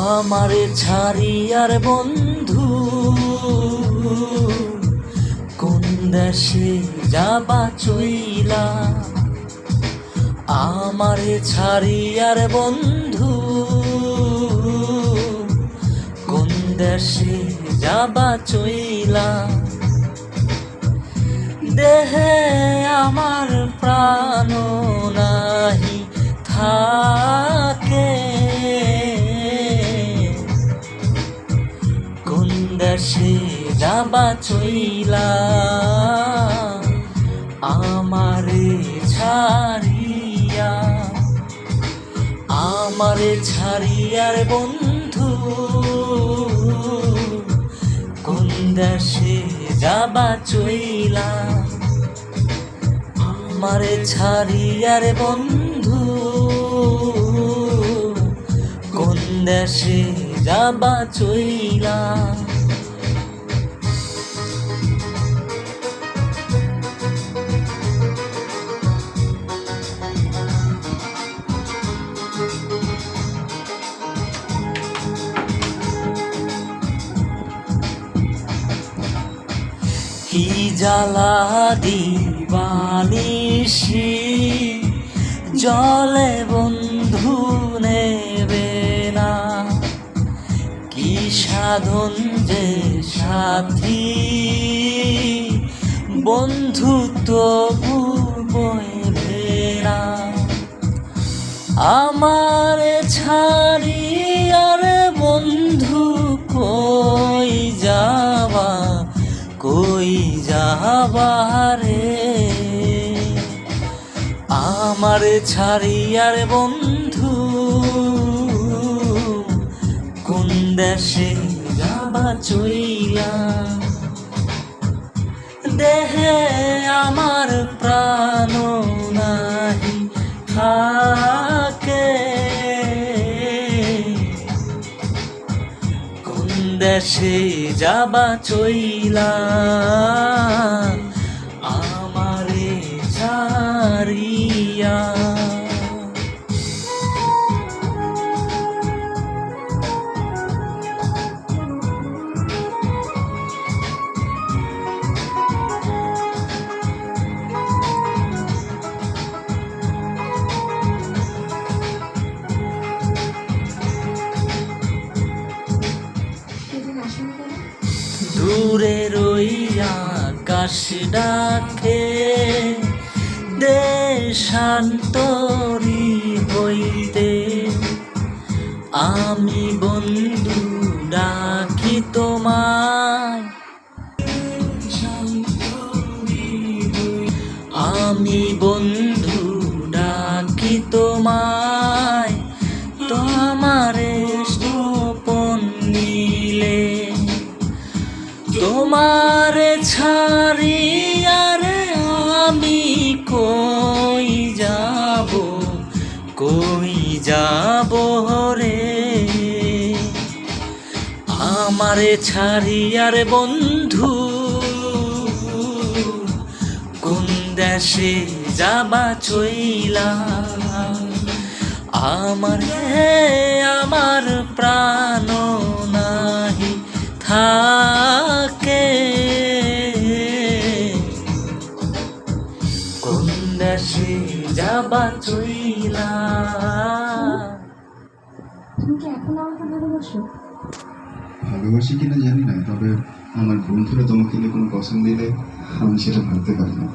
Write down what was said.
আমারে ছাড়িয়ার বন্ধু কোন দেশে যাবা চইলা। আমারে ছাড়িয়ার বন্ধু কোন দেশে যাবা চইলা। দেহে আমার প্রাণ নাহি থাকে, কোন দেশে যাবা চইলা। আমারে ছাড়িয়া, আমারে ছাড়িয়ার বন্ধু কোন দেশে যাবা চইলা। আমারে ছাড়িয়ার বন্ধু কোন দেশে যাবা চইলা। কি জ্বালা দিবানিশি জলে বন্ধু নেবে না। কি সাধন যে সাথী বন্ধু তবু বইবে না। আমার ছাড়িয়ার বন্ধু কই যাবা, কই যাবা রে। আমার ছাড়িয়ার বন্ধু কোন দেশে যাবা চইলা। দেহে আমার প্রাণ নাহি থাকে, কোন দেশে যাবা চইলা। আমারে ছাড়িয়া। দূরে রইয়া আকাশ ডাকে দেশান্তরী হইতে। আমি বন্ধু ডাকি তোমায়, আমি বন্ধু ডাকি তোমায়। তোমারে গোপন নিলে তোমারে ছাড়িয়ারে আমি কই যাব, কই যাব রে। আমারে ছাড়িয়ার বন্ধু কোন দেশে যাবা চইলা। আমার প্রাণ নাহি থাকে, কোন দেশে যাবা চইলা। তুমি কি এখন আমাকে ভালোবাসো? ভালোবাসি কিনা জানি না, তবে আমার বন্ধুরা তোমাকে নিয়ে কোনো পছন্দ দিলে আমি সেটা ভাবতে পারি না।